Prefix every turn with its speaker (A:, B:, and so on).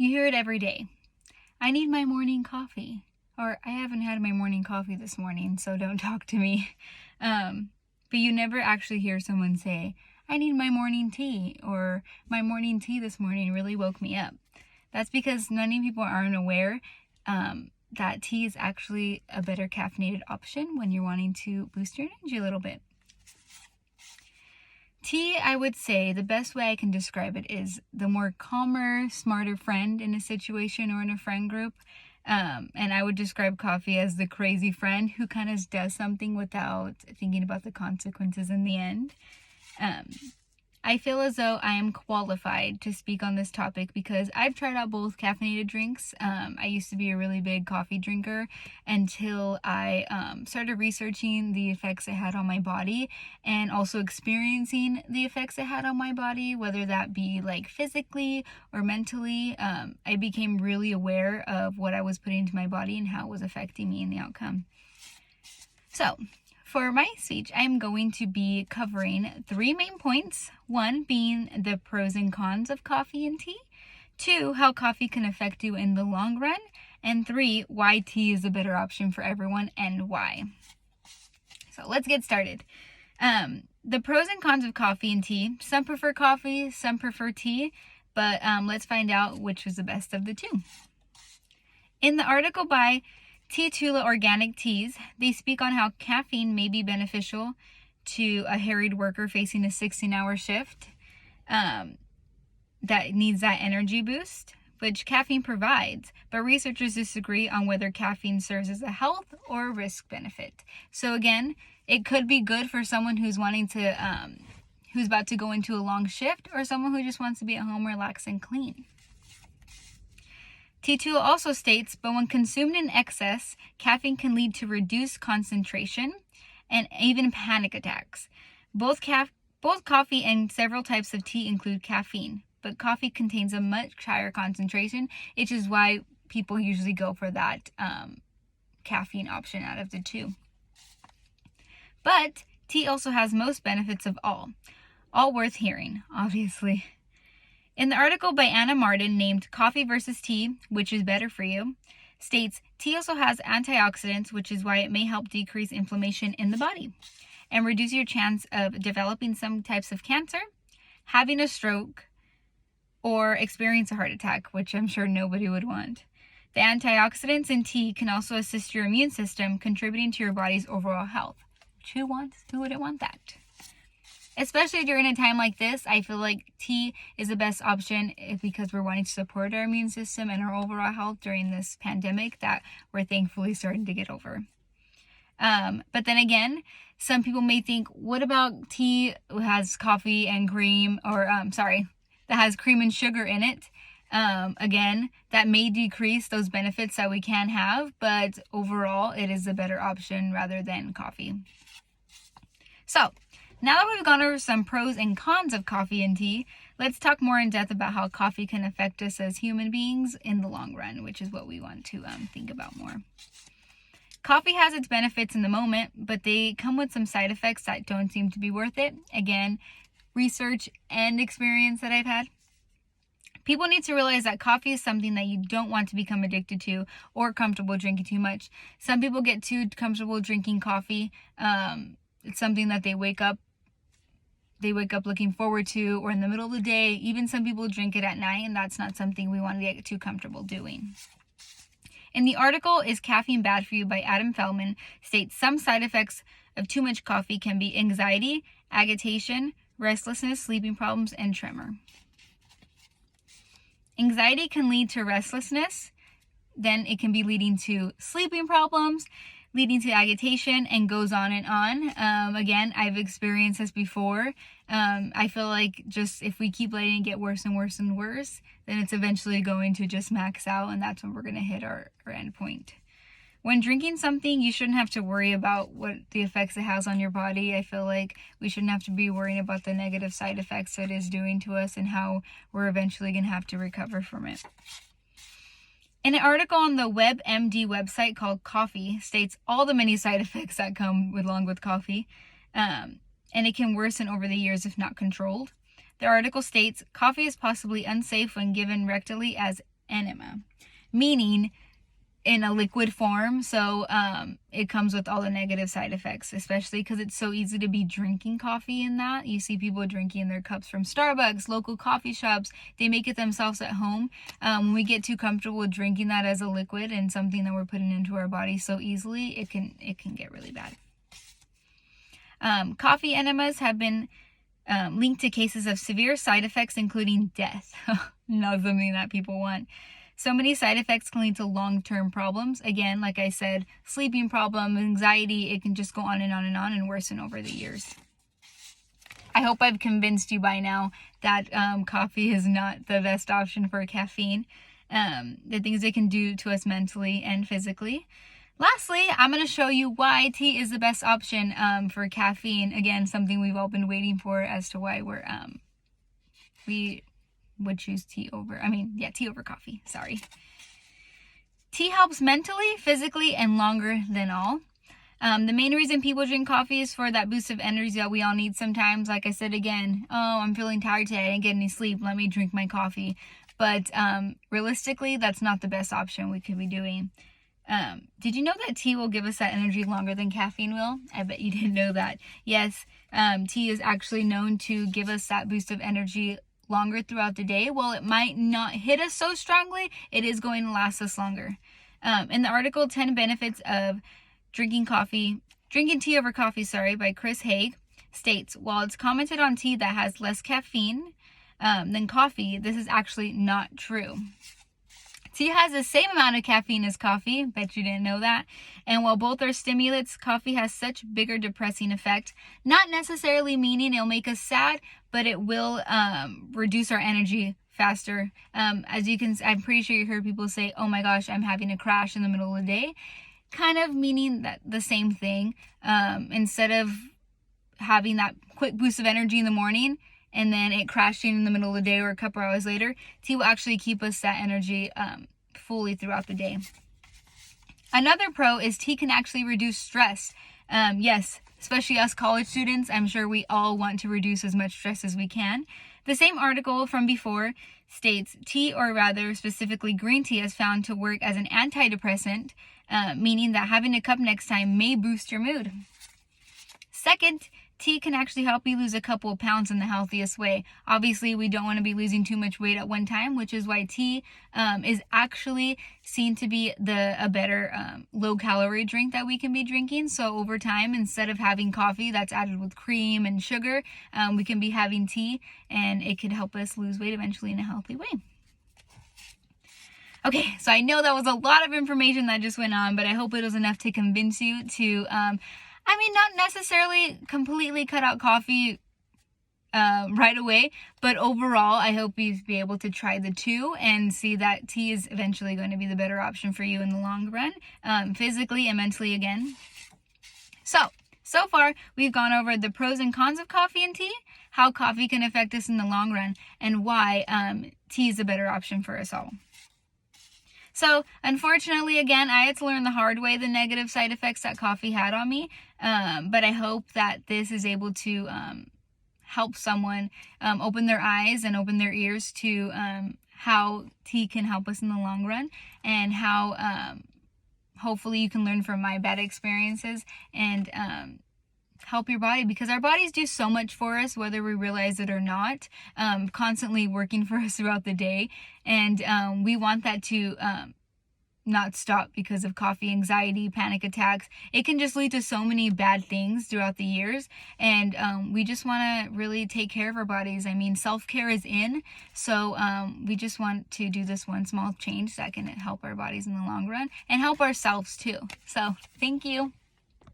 A: You hear it every day. I need my morning coffee. Or I haven't had my morning coffee this morning, so don't talk to me. But you never actually hear someone say, I need my morning tea, or my morning tea this morning really woke me up. That's because many people aren't aware that tea is actually a better caffeinated option when you're wanting to boost your energy a little bit. Tea, I would say, the best way I can describe it is the more calmer, smarter friend in a situation or in a friend group. And I would describe coffee as the crazy friend who kind of does something without thinking about the consequences in the end. I feel as though I am qualified to speak on this topic because I've tried out both caffeinated drinks. I used to be a really big coffee drinker until I started researching the effects it had on my body and also experiencing the effects it had on my body, whether that be like physically or mentally. I became really aware of what I was putting into my body and how it was affecting me in the outcome. So, for my speech, I'm going to be covering 3 main points. 1 being the pros and cons of coffee and tea. 2, how coffee can affect you in the long run. And 3, why tea is a better option for everyone and why. So let's get started. The pros and cons of coffee and tea. Some prefer coffee, some prefer tea, but let's find out which is the best of the two. In the article by Tea Tula Organic Teas, they speak on how caffeine may be beneficial to a harried worker facing a 16-hour shift that needs that energy boost, which caffeine provides, but researchers disagree on whether caffeine serves as a health or risk benefit. So again, it could be good for someone who's wanting to, who's about to go into a long shift, or someone who just wants to be at home, relax, and clean. T2 also states, but when consumed in excess, caffeine can lead to reduced concentration and even panic attacks. Both coffee and several types of tea include caffeine, but coffee contains a much higher concentration, which is why people usually go for that caffeine option out of the two. But tea also has most benefits of all worth hearing, obviously. In the article by Anna Martin named Coffee versus Tea, Which is Better for You, states tea also has antioxidants, which is why it may help decrease inflammation in the body and reduce your chance of developing some types of cancer, having a stroke, or experience a heart attack, which I'm sure nobody would want. The antioxidants in tea can also assist your immune system, contributing to your body's overall health. Who wouldn't want that? Especially during a time like this, I feel like tea is the best option because we're wanting to support our immune system and our overall health during this pandemic that we're thankfully starting to get over. But then again, some people may think, what about tea that has coffee and cream, that has cream and sugar in it? Again, that may decrease those benefits that we can have, but overall, it is a better option rather than coffee. So, now that we've gone over some pros and cons of coffee and tea, let's talk more in depth about how coffee can affect us as human beings in the long run, which is what we want to think about more. Coffee has its benefits in the moment, but they come with some side effects that don't seem to be worth it. Again, research and experience that I've had. People need to realize that coffee is something that you don't want to become addicted to or comfortable drinking too much. Some people get too comfortable drinking coffee. It's something that they wake up looking forward to, or in the middle of the day. Even some people drink it at night, and that's not something we want to get too comfortable doing. In the article, Is Caffeine Bad for You by Adam Feldman, states some side effects of too much coffee can be anxiety, agitation, restlessness, sleeping problems, and tremor. Anxiety can lead to restlessness, then it can be leading to sleeping problems, leading to agitation, and goes on and on. Again, I've experienced this before. I feel like just if we keep letting it get worse and worse and worse, then it's eventually going to just max out, and that's when we're going to hit our end point. When drinking something, you shouldn't have to worry about what the effects it has on your body. I feel like we shouldn't have to be worrying about the negative side effects it is doing to us and how we're eventually going to have to recover from it. An article on the WebMD website called Coffee states all the many side effects that come along with coffee, and it can worsen over the years if not controlled. The article states, coffee is possibly unsafe when given rectally as enema, meaning in a liquid form. So it comes with all the negative side effects, especially because it's so easy to be drinking coffee in that. You see people drinking their cups from Starbucks, local coffee shops. They make it themselves at home. When we get too comfortable with drinking that as a liquid and something that we're putting into our body so easily, it can get really bad. Coffee enemas have been linked to cases of severe side effects, including death. Not something that people want. So many side effects can lead to long-term problems. Again, like I said, sleeping problem, anxiety, it can just go on and worsen over the years. I hope I've convinced you by now that coffee is not the best option for caffeine. The things it can do to us mentally and physically. Lastly, I'm going to show you why tea is the best option for caffeine. Again, something we've all been waiting for as to why we would choose tea over coffee. Sorry. Tea helps mentally, physically, and longer than all. The main reason people drink coffee is for that boost of energy that we all need sometimes. Like I said again, oh, I'm feeling tired today, I didn't get any sleep, let me drink my coffee. But realistically, that's not the best option we could be doing. Did you know that tea will give us that energy longer than caffeine will? I bet you didn't know that. Yes, tea is actually known to give us that boost of energy longer throughout the day. While it might not hit us so strongly, it is going to last us longer. In the article 10 Benefits of Drinking Tea Over Coffee, by Chris Haig, states, while it's commented on tea that has less caffeine than coffee, this is actually not true. Tea has the same amount of caffeine as coffee. Bet you didn't know that. And while both are stimulants, coffee has such bigger depressing effect. Not necessarily meaning it'll make us sad, but it will reduce our energy faster. As you can, I'm pretty sure you heard people say, "Oh my gosh, I'm having a crash in the middle of the day," kind of meaning that the same thing. Instead of having that quick boost of energy in the morning and then it crashing in the middle of the day or a couple hours later, tea will actually keep us that energy fully throughout the day. Another pro is tea can actually reduce stress. Yes, especially us college students, I'm sure we all want to reduce as much stress as we can. The same article from before states tea, or rather specifically green tea, is found to work as an antidepressant, meaning that having a cup next time may boost your mood. Second, tea can actually help you lose a couple of pounds in the healthiest way. Obviously, we don't want to be losing too much weight at one time, which is why tea is actually seen to be a better low-calorie drink that we can be drinking. So over time, instead of having coffee that's added with cream and sugar, we can be having tea, and it could help us lose weight eventually in a healthy way. Okay, so I know that was a lot of information that just went on, but I hope it was enough to convince you to not necessarily completely cut out coffee right away, but overall, I hope you'll be able to try the two and see that tea is eventually going to be the better option for you in the long run, physically and mentally again. So far, we've gone over the pros and cons of coffee and tea, how coffee can affect us in the long run, and why tea is a better option for us all. So, unfortunately, again, I had to learn the hard way the negative side effects that coffee had on me, but I hope that this is able to help someone open their eyes and open their ears to how tea can help us in the long run, and how hopefully you can learn from my bad experiences and help your body, because our bodies do so much for us, whether we realize it or not, constantly working for us throughout the day, and we want that to not stop because of coffee anxiety, panic attacks. It can just lead to so many bad things throughout the years, and we just want to really take care of our bodies. I mean, self-care is in, so we just want to do this one small change that can help our bodies in the long run and help ourselves too. So thank you.